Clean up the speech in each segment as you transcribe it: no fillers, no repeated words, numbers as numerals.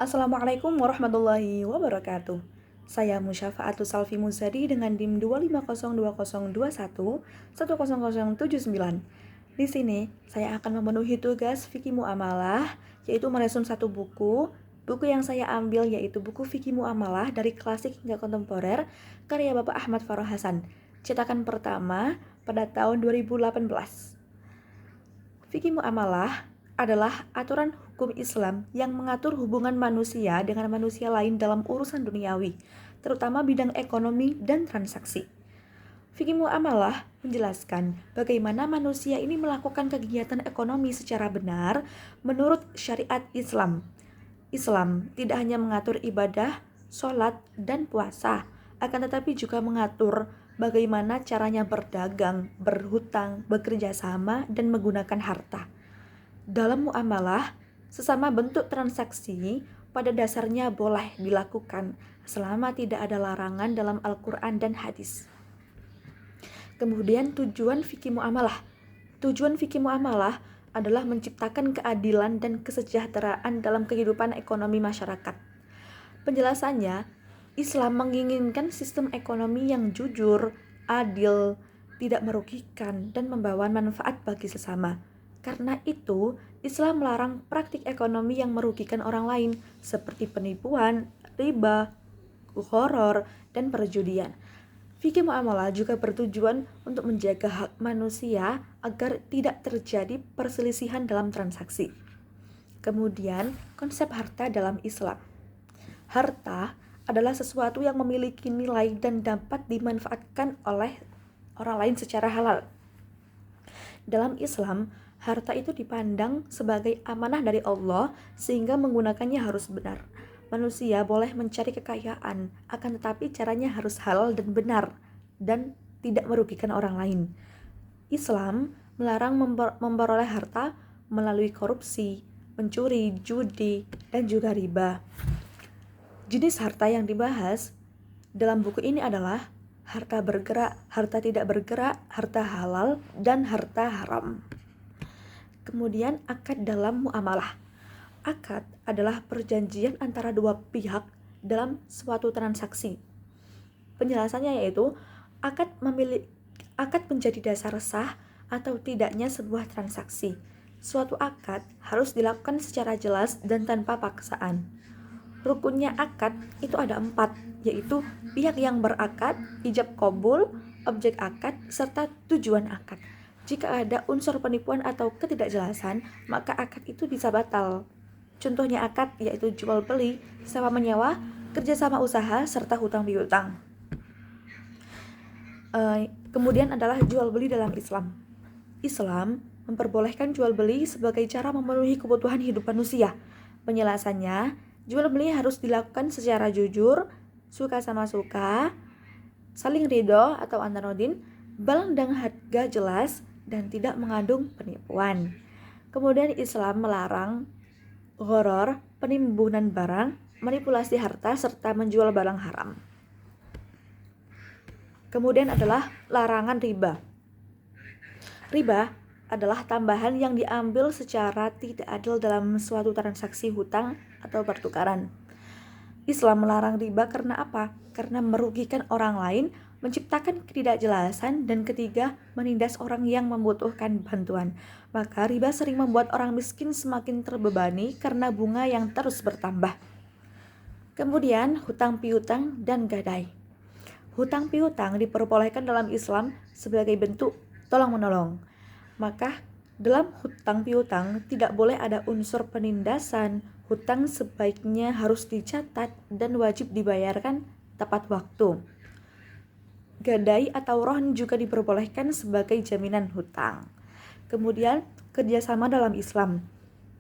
Assalamualaikum warahmatullahi wabarakatuh. Saya Musyafa'atus Salfi Muzadi dengan DIM 2502021 Di sini saya akan memenuhi tugas fikih muamalah, yaitu meresum satu buku. Buku yang saya ambil yaitu buku fikih muamalah dari klasik hingga kontemporer karya Bapak Ahmad Farah Hasan, cetakan pertama pada tahun 2018. Fikih muamalah adalah aturan hukum Islam yang mengatur hubungan manusia dengan manusia lain dalam urusan duniawi, terutama bidang ekonomi dan transaksi. Fikih muamalah menjelaskan bagaimana manusia ini melakukan kegiatan ekonomi secara benar menurut syariat Islam. Islam tidak hanya mengatur ibadah, sholat, dan puasa, akan tetapi juga mengatur bagaimana caranya berdagang, berhutang, bekerja sama, dan menggunakan harta. Dalam muamalah, sesama bentuk transaksi pada dasarnya boleh dilakukan selama tidak ada larangan dalam Al-Quran dan hadis. Kemudian tujuan fikih muamalah. Tujuan fikih muamalah adalah menciptakan keadilan dan kesejahteraan dalam kehidupan ekonomi masyarakat. Penjelasannya, Islam menginginkan sistem ekonomi yang jujur, adil, tidak merugikan, dan membawa manfaat bagi sesama. Karena itu, Islam melarang praktik ekonomi yang merugikan orang lain, seperti penipuan, riba, gharar, dan perjudian. Fikih muamalah juga bertujuan untuk menjaga hak manusia agar tidak terjadi perselisihan dalam transaksi. Kemudian, konsep harta dalam Islam. Harta adalah sesuatu yang memiliki nilai dan dapat dimanfaatkan oleh orang lain secara halal. Dalam Islam, harta itu dipandang sebagai amanah dari Allah sehingga menggunakannya harus benar. Manusia boleh mencari kekayaan, akan tetapi caranya harus halal dan benar dan tidak merugikan orang lain. Islam melarang memperoleh harta melalui korupsi, mencuri, judi, dan juga riba. Jenis harta yang dibahas dalam buku ini adalah harta bergerak, harta tidak bergerak, harta halal, dan harta haram. Kemudian akad dalam muamalah. Akad adalah perjanjian antara dua pihak dalam suatu transaksi. Penjelasannya yaitu akad menjadi dasar sah atau tidaknya sebuah transaksi. Suatu akad harus dilakukan secara jelas dan tanpa paksaan. Rukunnya akad itu ada 4, yaitu pihak yang berakad, ijab qabul, objek akad, serta tujuan akad. Jika ada unsur penipuan atau ketidakjelasan, maka akad itu bisa batal. Contohnya akad yaitu jual beli, sewa menyewa, kerjasama usaha, serta hutang piutang. Kemudian adalah jual beli dalam Islam. Islam memperbolehkan jual beli sebagai cara memenuhi kebutuhan hidup manusia. Penjelasannya, jual beli harus dilakukan secara jujur, suka sama suka, saling ridho atau antarodin, barang dan harga jelas, dan tidak mengandung penipuan. Kemudian Islam melarang gharar, penimbunan barang, manipulasi harta, serta menjual barang haram. Kemudian adalah larangan riba. Riba adalah tambahan yang diambil secara tidak adil dalam suatu transaksi hutang atau pertukaran. Islam melarang riba karena apa? Karena merugikan orang lain, menciptakan ketidakjelasan, dan ketiga, menindas orang yang membutuhkan bantuan. Maka riba sering membuat orang miskin semakin terbebani karena bunga yang terus bertambah. Kemudian hutang piutang dan gadai. Hutang piutang diperbolehkan dalam Islam sebagai bentuk tolong-menolong. Maka dalam hutang piutang tidak boleh ada unsur penindasan. Hutang sebaiknya harus dicatat dan wajib dibayarkan tepat waktu. Gadai atau rohn juga diperbolehkan sebagai jaminan hutang. Kemudian kerjasama dalam Islam.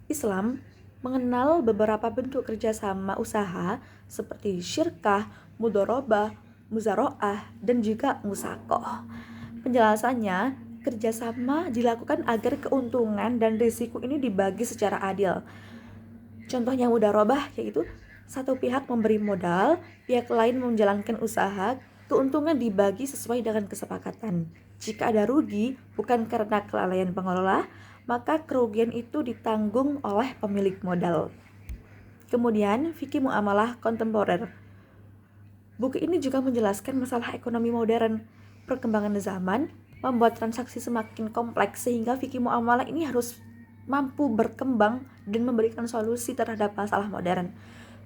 Islam mengenal beberapa bentuk kerjasama usaha seperti syirkah, mudharabah, muzaroah, dan juga musakoh. Penjelasannya, kerjasama dilakukan agar keuntungan dan risiko ini dibagi secara adil. Contohnya mudharabah yaitu satu pihak memberi modal, pihak lain menjalankan usaha, keuntungan dibagi sesuai dengan kesepakatan. Jika ada rugi bukan karena kelalaian pengelola, maka kerugian itu ditanggung oleh pemilik modal. Kemudian, fikih muamalah kontemporer. Buku ini juga menjelaskan masalah ekonomi modern. Perkembangan zaman membuat transaksi semakin kompleks sehingga fikih muamalah ini harus mampu berkembang dan memberikan solusi terhadap masalah modern.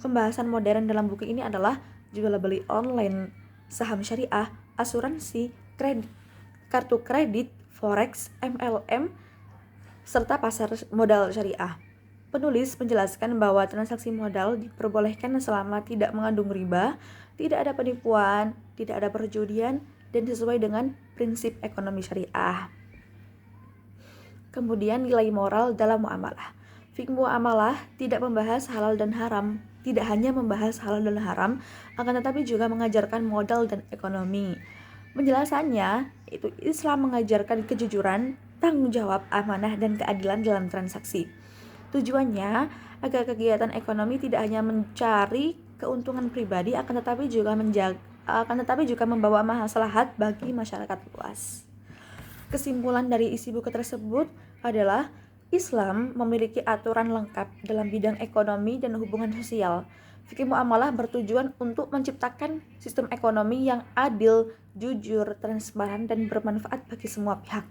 Pembahasan modern dalam buku ini adalah jual beli online, saham syariah, asuransi, kredit, kartu kredit, forex, MLM, serta pasar modal syariah. Penulis menjelaskan bahwa transaksi modal diperbolehkan selama tidak mengandung riba, tidak ada penipuan, tidak ada perjudian, dan sesuai dengan prinsip ekonomi syariah. Kemudian nilai moral dalam muamalah. Fikih muamalah tidak membahas halal dan haram, tidak hanya membahas halal dan haram, akan tetapi juga mengajarkan modal dan ekonomi. Penjelasannya, itu Islam mengajarkan kejujuran, tanggung jawab, amanah, dan keadilan dalam transaksi. Tujuannya agar kegiatan ekonomi tidak hanya mencari keuntungan pribadi akan tetapi juga membawa maslahat bagi masyarakat luas. Kesimpulan dari isi buku tersebut adalah Islam memiliki aturan lengkap dalam bidang ekonomi dan hubungan sosial. Fikih muamalah bertujuan untuk menciptakan sistem ekonomi yang adil, jujur, transparan, dan bermanfaat bagi semua pihak.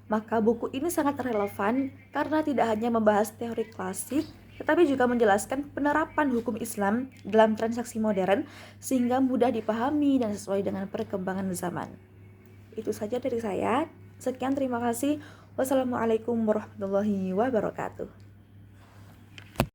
Maka buku ini sangat relevan karena tidak hanya membahas teori klasik, tetapi juga menjelaskan penerapan hukum Islam dalam transaksi modern sehingga mudah dipahami dan sesuai dengan perkembangan zaman. Itu saja dari saya. Sekian, terima kasih. Wassalamualaikum warahmatullahi wabarakatuh.